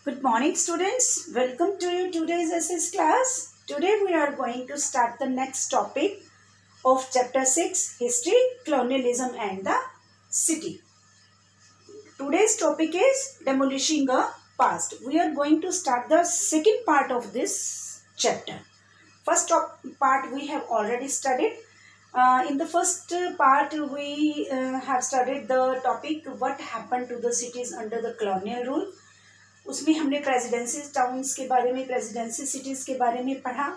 Good morning, students. Welcome to your today's SS class. Today we are going to start the next topic of chapter 6, History, Colonialism and the City. Today's topic is Demolishing a Past. We are going to start the second part of this chapter. First part we have already studied. In the first part we have studied the topic what happened to the cities under the colonial rule. उसमें हमने presidency towns के बारे में, presidency cities के बारे में पढ़ा,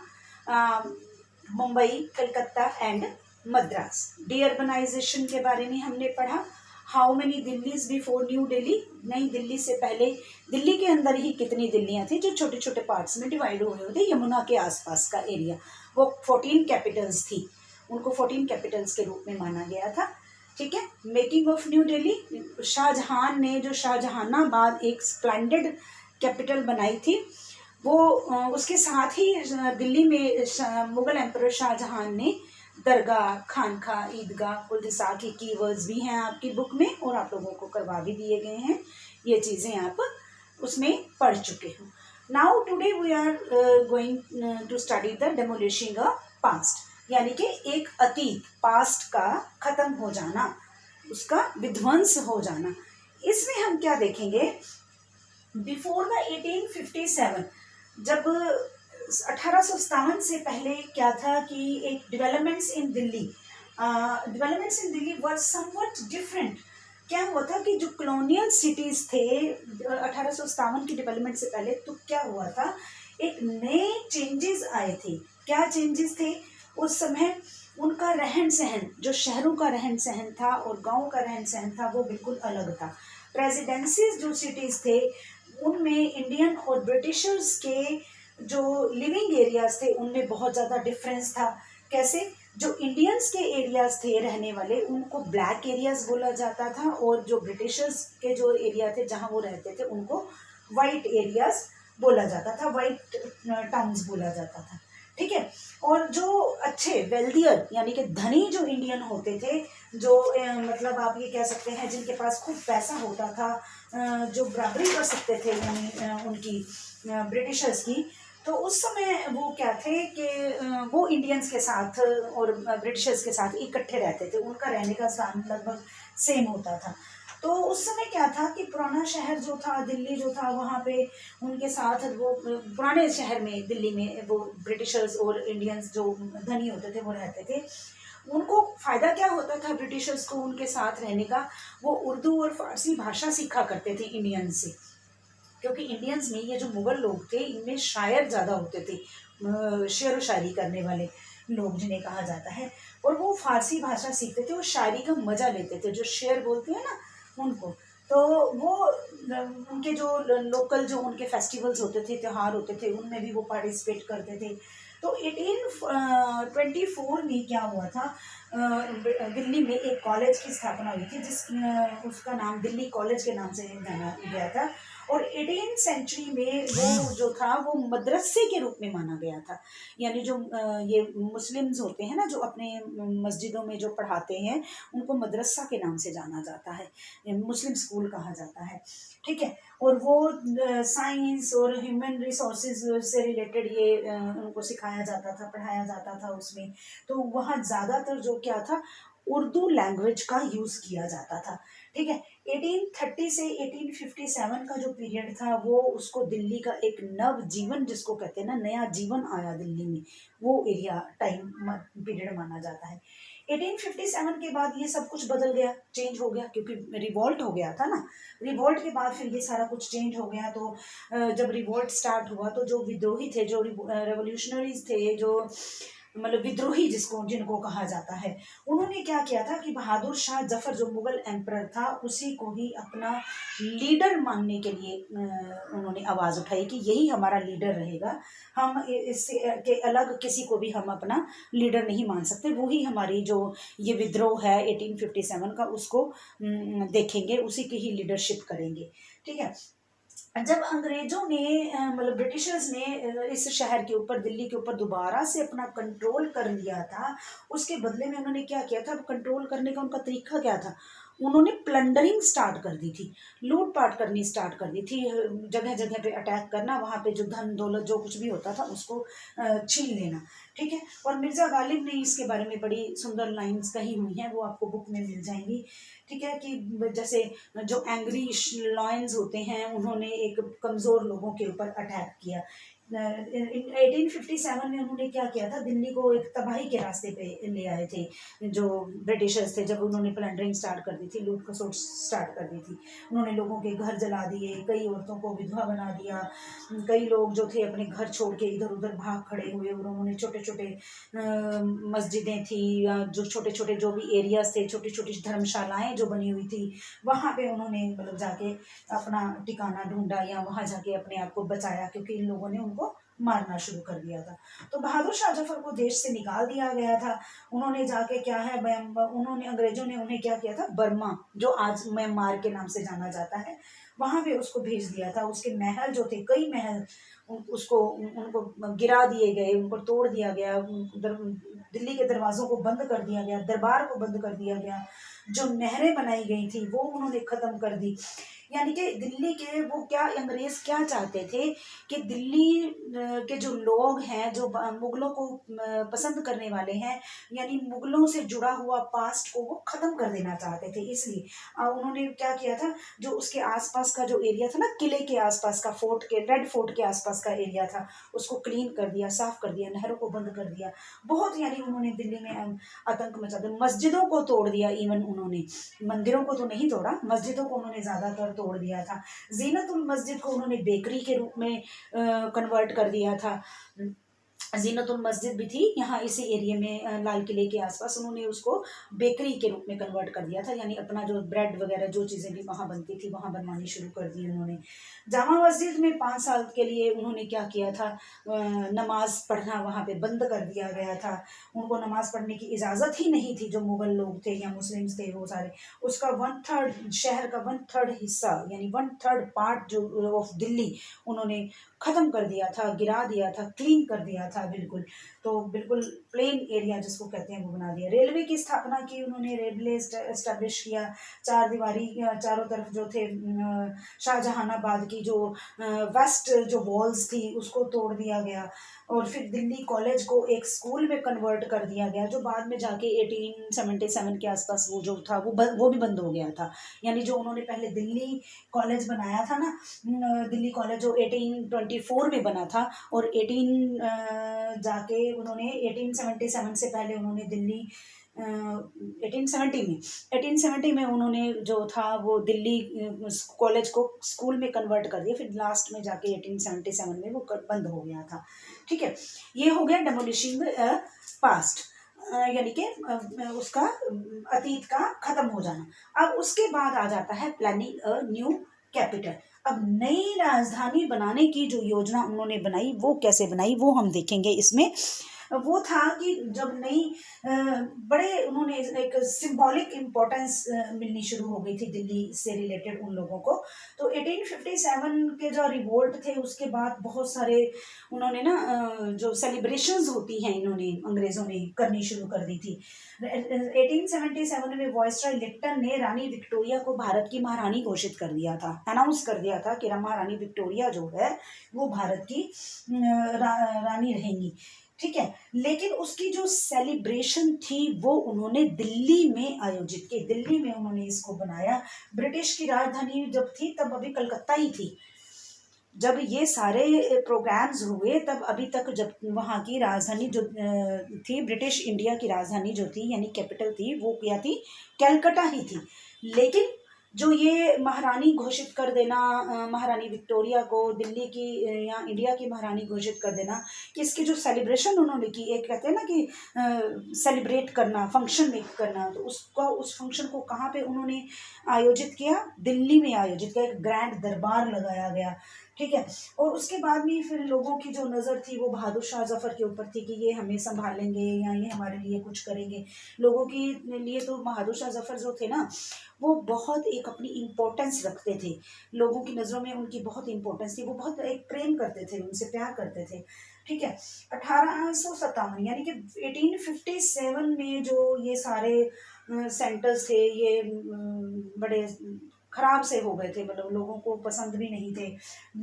Mumbai, Calcutta and Madras. Deurbanisation के बारे में हमने पढ़ा। How many Delhis before new Delhi, Nai Delhi से पहले दिल्ली के अंदर ही कितनी दिल्लियाँ थी जो छोटे छोटे पार्ट्स में डिवाइड हुए हुए थे। यमुना के आसपास का एरिया, वो 14 कैपिटल्स थी, उनको 14 कैपिटल्स के रूप में माना गया था। ठीक है। Making of new Delhi, Shahjahan ने जो शाहजहानाबाद एक स्प्लेंडेड कैपिटल बनाई थी, वो उसके साथ ही दिल्ली में मुगल एम्परर शाहजहां ने दरगाह, खानका, ईदगाह, कुलदसा के कीवर्ड्स भी हैं आपकी बुक में और आप लोगों को करवा भी दिए गए हैं। ये चीज़ें आप उसमें पढ़ चुके हो। Now today we are going to study the demolishing a past, यानी कि एक अतीत, पास्ट का खत्म हो जाना, उसका विध्वंस हो जाना। इसमें हम क्या देखेंगे, बिफोर द 1857, जब 1857 से पहले क्या था कि एक developments in Delhi were somewhat different. क्या हुआ था कि जो कॉलोनियल सिटीज थे 1857 की डेवलपमेंट से पहले, तो क्या हुआ था, एक नए चेंजेस आए थे। क्या चेंजेस थे उस समय? उनका रहन सहन, जो शहरों का रहन सहन था और गांव का रहन सहन था, वो बिल्कुल अलग था। प्रेसिडेंसीज जो सिटीज़ थे उनमें इंडियन और ब्रिटिशर्स के जो लिविंग एरियाज थे उनमें बहुत ज़्यादा डिफरेंस था। कैसे? जो इंडियंस के एरियाज थे रहने वाले, उनको ब्लैक एरियाज बोला जाता था, और जो ब्रिटिशर्स के जो एरिया थे जहाँ वो रहते थे उनको वाइट एरियाज बोला जाता था, वाइट टाउन्स बोला जाता था। ठीक है। और जो अच्छे वेल्दियर यानी कि धनी जो इंडियन होते थे, जो मतलब आप ये कह सकते हैं जिनके पास खूब पैसा होता था, जो बराबरी कर सकते थे यानी उनकी ब्रिटिशर्स की, तो उस समय वो क्या थे कि वो इंडियंस के साथ और ब्रिटिशर्स के साथ इकट्ठे रहते थे, उनका रहने का स्थान लगभग सेम होता था। तो उस समय क्या था कि पुराना शहर जो था, दिल्ली जो था, वहाँ पे उनके साथ वो पुराने शहर में, दिल्ली में, वो ब्रिटिशर्स और इंडियंस जो धनी होते थे वो रहते थे। उनको फ़ायदा क्या होता था ब्रिटिशर्स को उनके साथ रहने का? वो उर्दू और फारसी भाषा सीखा करते थे इंडियंस से, क्योंकि इंडियंस में ये जो मुग़ल लोग थे इनमें शायर ज़्यादा होते थे, शेर व शायरी करने वाले लोग जिन्हें कहा जाता है, और वो फारसी भाषा सीखते थे और शायरी का मज़ा लेते थे, जो शेर बोलते हैं ना उनको। तो वो उनके जो लोकल जो उनके फेस्टिवल्स होते थे, त्यौहार होते थे, उनमें भी वो पार्टिसिपेट करते थे। तो 1824 में क्या हुआ था, दिल्ली में एक कॉलेज की स्थापना हुई थी, उसका नाम दिल्ली कॉलेज के नाम से जाना गया था। और 18th सेंचुरी में वो जो था वो मदरसे के रूप में माना गया था, यानी जो ये मुस्लिम्स होते हैं ना, जो अपने मस्जिदों में जो पढ़ाते हैं, उनको मदरसा के नाम से जाना जाता है, मुस्लिम स्कूल कहा जाता है। ठीक है। और वो साइंस और ह्यूमन रिसोर्सेज से रिलेटेड ये उनको सिखाया जाता था, पढ़ाया जाता था उसमें। तो वहाँ ज़्यादातर जो क्या था, उर्दू लैंग्वेज का यूज़ किया जाता था। ठीक है। 1830 से 1857 का जो पीरियड था, वो उसको दिल्ली का एक नव जीवन जिसको कहते हैं ना, नया जीवन आया दिल्ली में, वो एरिया टाइम पीरियड माना जाता है। 1857 के बाद ये सब कुछ बदल गया, चेंज हो गया, क्योंकि रिवॉल्ट हो गया था ना। रिवॉल्ट के बाद फिर ये सारा कुछ चेंज हो गया। तो जब रिवॉल्ट स्टार्ट हुआ तो जो विद्रोही थे, जो रेवोल्यूशनरीज थे, जो मतलब विद्रोही जिनको कहा जाता है, उन्होंने क्या किया था कि बहादुर शाह जफर जो मुगल एम्परर था उसी को ही अपना लीडर मानने के लिए उन्होंने आवाज़ उठाई कि यही हमारा लीडर रहेगा, हम इससे के अलग किसी को भी हम अपना लीडर नहीं मान सकते, वही हमारी जो ये विद्रोह है 1857 का उसको देखेंगे, उसी की ही लीडरशिप करेंगे। ठीक है। जब अंग्रेजों ने मतलब ब्रिटिशर्स ने इस शहर के ऊपर, दिल्ली के ऊपर दोबारा से अपना कंट्रोल कर लिया था, उसके बदले में उन्होंने क्या किया था, कंट्रोल करने का उनका तरीका क्या था, उन्होंने प्लंडरिंग स्टार्ट कर दी थी, लूटपाट करनी स्टार्ट कर दी थी, जगह जगह पे अटैक करना, वहाँ पे जो धन दौलत जो कुछ भी होता था उसको छीन लेना। ठीक है। और मिर्ज़ा गालिब ने इसके बारे में बड़ी सुंदर लाइंस कही हुई हैं, वो आपको बुक में मिल जाएंगी। ठीक है, कि जैसे जो एंग्री लॉयंस होते हैं उन्होंने एक कमज़ोर लोगों के ऊपर अटैक किया। 1857 में उन्होंने क्या किया था, दिल्ली को एक तबाही के रास्ते पे ले आए थे जो ब्रिटिशर्स थे, जब उन्होंने प्लंडरिंग स्टार्ट कर दी थी, लूट खसोट स्टार्ट कर दी थी। उन्होंने लोगों के घर जला दिए, कई औरतों को विधवा बना दिया, कई लोग जो थे अपने घर छोड़ के इधर उधर भाग खड़े हुए, और उन्होंने छोटे छोटे मस्जिदें थी या जो छोटे छोटे जो भी एरियाज थे, छोटी छोटी धर्मशालाएं जो बनी हुई थी, वहाँ पे उन्होंने मतलब जाके अपना ठिकाना ढूंढा या वहाँ जाके अपने आप को बचाया, क्योंकि इन लोगों ने उनको मारना शुरू कर दिया था। तो बहादुर शाह जफर को देश से निकाल दिया गया था। उन्होंने जाके क्या है, उन्होंने अंग्रेजों ने उन्हें क्या किया था, बर्मा जो आज म्यांमार के नाम से जाना जाता है, वहां पे उसको भेज दिया था। उसके महल जो थे, कई महल उसको उनको गिरा दिए गए, उनको तोड़ दिया गया, दिल्ली के दरवाजों को बंद कर दिया गया, दरबार को बंद कर दिया गया, जो नहरें बनाई गई थी वो उन्होंने खत्म कर दी। यानी कि दिल्ली के वो क्या अंग्रेज क्या चाहते थे कि दिल्ली के जो लोग हैं, जो मुगलों को पसंद करने वाले हैं, यानी मुगलों से जुड़ा हुआ पास्ट को वो खत्म कर देना चाहते थे। इसलिए उन्होंने क्या किया था, जो उसके आसपास का जो एरिया था ना, किले के आसपास का, फोर्ट के, रेड फोर्ट के आसपास का एरिया था, उसको क्लीन कर दिया, साफ कर दिया, नहरों को बंद कर दिया। बहुत यानी उन्होंने दिल्ली में आतंक मचा दिया, मस्जिदों को तोड़ दिया, इवन उन्होंने मंदिरों को तो नहीं तोड़ा, मस्जिदों को उन्होंने ज्यादातर तोड़ दिया था। जीनतुल मस्जिद को उन्होंने बेकरी के रूप में कन्वर्ट कर दिया था। जीनतुल मस्जिद भी थी यहाँ इसी एरिया में, लाल किले के आसपास, उन्होंने उसको बेकरी के रूप में कन्वर्ट कर दिया था, यानी अपना जो ब्रेड वगैरह जो चीज़ें भी वहाँ बनती थी वहाँ बनवानी शुरू कर दी उन्होंने। जामा मस्जिद में 5 साल के लिए उन्होंने क्या किया था, नमाज पढ़ना वहाँ पे बंद कर दिया गया था। उनको नमाज पढ़ने की इजाज़त ही नहीं थी, जो मुगल लोग थे या मुस्लिम्स थे वो सारे। उसका 1/3 शहर का 1/3 हिस्सा, यानी 1/3 पार्ट जो ऑफ दिल्ली उन्होंने ख़त्म कर दिया था, गिरा दिया था, क्लीन कर दिया था बिल्कुल। तो बिल्कुल प्लेन एरिया जिसको कहते हैं वो बना दिया। रेलवे की स्थापना की उन्होंने, रेलवे एस्टेब्लिश किया, चार दीवारी चारों तरफ जो थे, शाहजहानाबाद की जो वेस्ट जो वॉल्स थी उसको तोड़ दिया गया, और फिर दिल्ली कॉलेज को एक स्कूल में कन्वर्ट कर दिया गया, जो बाद में जाके 1877 के आसपास वो जो था वो भी बंद हो गया था। यानी जो उन्होंने पहले दिल्ली कॉलेज बनाया था ना, दिल्ली कॉलेज जो 1824 में बना था, और 1877 से पहले उन्होंने दिल्ली 1870 में उन्होंने जो था वो दिल्ली कॉलेज को स्कूल में कन्वर्ट कर दिया, फिर लास्ट में जाके 1877 में वो बंद हो गया था। ठीक है, ये हो गया डेमोलिशिंग पास्ट, यानी कि उसका अतीत का खत्म हो जाना। अब उसके बाद आ जाता है प्लानिंग अ न्यू कैपिटल। अब नई राजधानी बनाने की जो योजना उन्होंने बनाई वो कैसे बनाई वो हम देखेंगे इसमें। वो था कि जब नई बड़े उन्होंने एक सिंबॉलिक इम्पोर्टेंस मिलनी शुरू हो गई थी दिल्ली से रिलेटेड उन लोगों को। तो 1857 के जो रिवोल्ट थे उसके बाद बहुत सारे उन्होंने ना जो सेलिब्रेशंस होती हैं इन्होंने अंग्रेज़ों ने करनी शुरू कर दी थी। 1877 में वायसराय लिप्टन ने रानी विक्टोरिया को भारत की महारानी घोषित कर दिया था, अनाउंस कर दिया था कि महारानी विक्टोरिया जो है वो भारत की रानी रहेंगी। ठीक है, लेकिन उसकी जो सेलिब्रेशन थी वो उन्होंने दिल्ली में आयोजित की, दिल्ली में उन्होंने इसको बनाया। ब्रिटिश की राजधानी जब थी तब अभी कलकत्ता ही थी, जब ये सारे प्रोग्राम्स हुए तब अभी तक जब वहाँ की राजधानी जो थी, ब्रिटिश इंडिया की राजधानी जो थी यानी कैपिटल थी वो क्या थी, कलकत्ता ही थी। लेकिन जो ये महारानी घोषित कर देना, महारानी विक्टोरिया को दिल्ली की या इंडिया की महारानी घोषित कर देना, इसकी जो सेलिब्रेशन उन्होंने की, एक कहते हैं ना कि सेलिब्रेट करना, फंक्शन मेक करना, तो उसका उस फंक्शन को कहाँ पे उन्होंने आयोजित किया, दिल्ली में आयोजित किया, एक ग्रैंड दरबार लगाया गया। ठीक है, और उसके बाद भी फिर लोगों की जो नज़र थी वो बहादुर शाह जफर के ऊपर थी कि ये हमें संभालेंगे या ये हमारे लिए कुछ करेंगे। लोगों के लिए तो बहादुर शाह जफर जो थे ना वो बहुत एक अपनी इम्पोर्टेंस रखते थे, लोगों की नज़रों में उनकी बहुत इम्पोर्टेंस थी, वो बहुत एक प्रेम करते थे, उनसे प्यार करते थे। ठीक है, 1857 यानी कि 1857 में जो ये सारे सेंटर्स थे ये बड़े ख़राब से हो गए थे, मतलब लोगों को पसंद भी नहीं थे।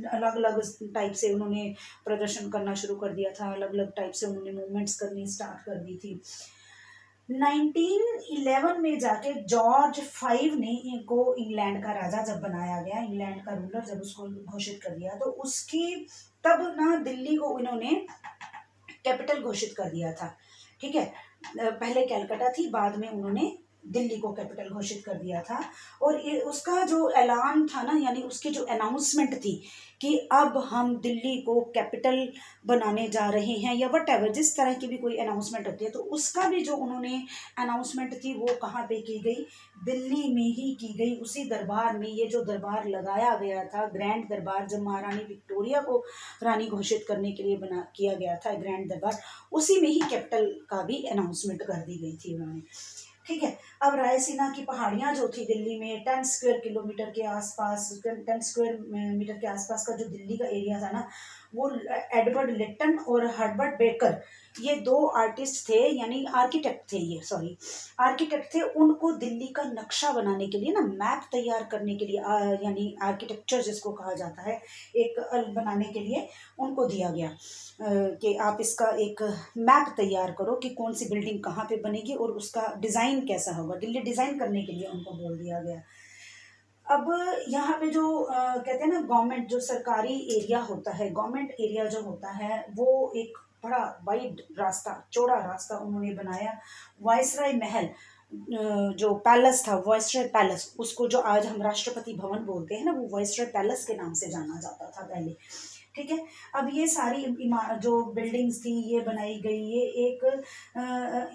अलग अलग टाइप से उन्होंने प्रदर्शन करना शुरू कर दिया था, अलग अलग टाइप से उन्होंने मूवमेंट्स करनी स्टार्ट कर दी थी। 1911 में जाके जॉर्ज 5 ने इनको इंग्लैंड का राजा जब बनाया गया, इंग्लैंड का रूलर जब उसको घोषित कर दिया, तो उसकी तब ना दिल्ली को इन्होंने कैपिटल घोषित कर दिया था। ठीक है, पहले कैलकाटा थी, बाद में उन्होंने दिल्ली को कैपिटल घोषित कर दिया था। और उसका जो ऐलान था ना, यानी उसकी जो अनाउंसमेंट थी कि अब हम दिल्ली को कैपिटल बनाने जा रहे हैं, या वट एवर जिस तरह की भी कोई अनाउंसमेंट होती है, तो उसका भी जो उन्होंने अनाउंसमेंट थी वो कहाँ पे की गई, दिल्ली में ही की गई, उसी दरबार में। ये जो दरबार लगाया गया था, ग्रैंड दरबार, जब महारानी विक्टोरिया को रानी घोषित करने के लिए बना किया गया था ग्रैंड दरबार, उसी में ही कैपिटल का भी अनाउंसमेंट कर दी गई थी उन्होंने। ठीक है, अब रायसीना की पहाड़ियाँ जो थी दिल्ली में 10 स्क्वायर किलोमीटर के आसपास, 10 स्क्वायर मीटर के आसपास का जो दिल्ली का एरिया था ना, वो एडवर्ड लिट्टन और हर्बर्ट बेकर, ये दो आर्टिस्ट थे, यानी आर्किटेक्ट थे, ये सॉरी आर्किटेक्ट थे। उनको दिल्ली का नक्शा बनाने के लिए ना, मैप तैयार करने के लिए, यानी आर्किटेक्चर जिसको कहा जाता है, एक बनाने के लिए उनको दिया गया कि आप इसका एक मैप तैयार करो कि कौन सी बिल्डिंग कहाँ पे बनेगी और उसका डिज़ाइन कैसा होगा। दिल्ली डिज़ाइन करने के लिए उनको बोल दिया गया। अब यहाँ पे जो कहते हैं ना, गवर्नमेंट जो सरकारी एरिया होता है, गवर्नमेंट एरिया जो होता है, वो एक बड़ा वाइड रास्ता, चौड़ा रास्ता उन्होंने बनाया। वायसराय महल जो पैलेस था, वायसराय पैलेस, उसको जो आज हम राष्ट्रपति भवन बोलते हैं ना, वो वायसराय पैलेस के नाम से जाना जाता था पहले। ठीक है, अब ये सारी जो बिल्डिंग्स थी ये बनाई गई, ये एक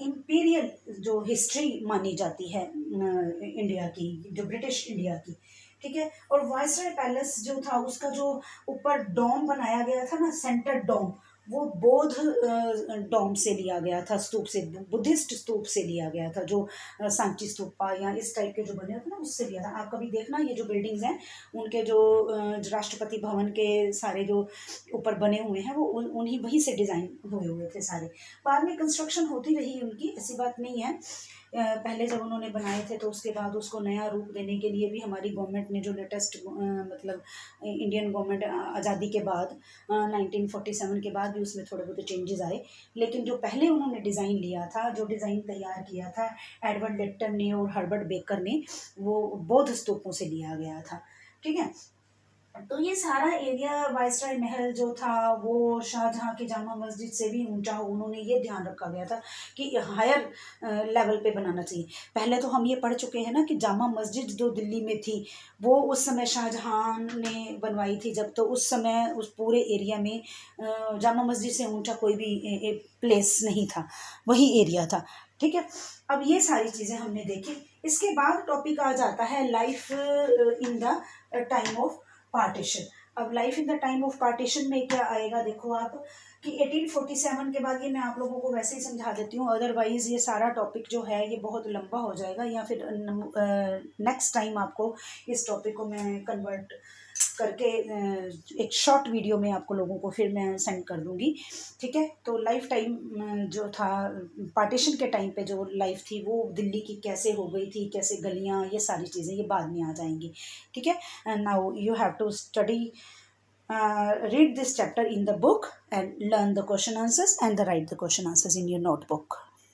इम्पीरियल जो हिस्ट्री मानी जाती है इंडिया की, जो ब्रिटिश इंडिया की। ठीक है, और वायसराय पैलेस जो था, उसका जो ऊपर डोम बनाया गया था ना, सेंटर डोम, वो बौद्ध डोम से लिया गया था, स्तूप से, बुद्धिस्ट स्तूप से लिया गया था, जो सांची स्तूपा या इस टाइप के जो बने होते ना, उससे लिया था। आप कभी देखना, ये जो बिल्डिंग्स हैं उनके जो राष्ट्रपति भवन के सारे जो ऊपर बने हुए हैं, वो उन्हीं वहीं से डिज़ाइन हुए हुए थे सारे। बाद में कंस्ट्रक्शन होती रही उनकी, ऐसी बात नहीं है। पहले जब उन्होंने बनाए थे तो उसके बाद उसको नया रूप देने के लिए भी हमारी गवर्नमेंट ने जो लेटेस्ट मतलब इंडियन गवर्नमेंट आज़ादी के बाद 1947 के बाद भी उसमें थोड़े बहुत चेंजेस आए। लेकिन जो पहले उन्होंने डिज़ाइन लिया था, जो डिज़ाइन तैयार किया था एडवर्ड लिट्टन ने और हर्बर्ट बेकर ने, वो बौद्ध स्तूपों से लिया गया था। ठीक है, तो ये सारा एरिया वायसराय महल जो था वो शाहजहाँ की जामा मस्जिद से भी ऊंचा हो, उन्होंने ये ध्यान रखा गया था कि हायर लेवल पे बनाना चाहिए। पहले तो हम ये पढ़ चुके हैं ना कि जामा मस्जिद जो दिल्ली में थी, वो उस समय शाहजहाँ ने बनवाई थी जब, तो उस समय उस पूरे एरिया में जामा मस्जिद से ऊंचा कोई भी प्लेस नहीं था, वही एरिया था। ठीक है, अब ये सारी चीज़ें हमने देखी। इसके बाद टॉपिक आ जाता है life in the time of partition. अब life in the time of partition में क्या आएगा, देखो आप कि 1847 के बाद, ये मैं आप लोगों को वैसे ही समझा देती हूँ, अदरवाइज़ ये सारा टॉपिक जो है ये बहुत लंबा हो जाएगा, या फिर नेक्स्ट टाइम आपको इस टॉपिक को मैं कन्वर्ट करके एक शॉर्ट वीडियो में आपको लोगों को फिर मैं सेंड कर दूँगी। ठीक है, तो लाइफ टाइम जो था, पार्टीशन के टाइम पे जो लाइफ थी वो दिल्ली की कैसे हो गई थी, कैसे गलियाँ, ये सारी चीज़ें ये बाद में आ जाएंगी। ठीक है, and now you have to study read this chapter in the book and learn the question answers and write the question answers in your notebook.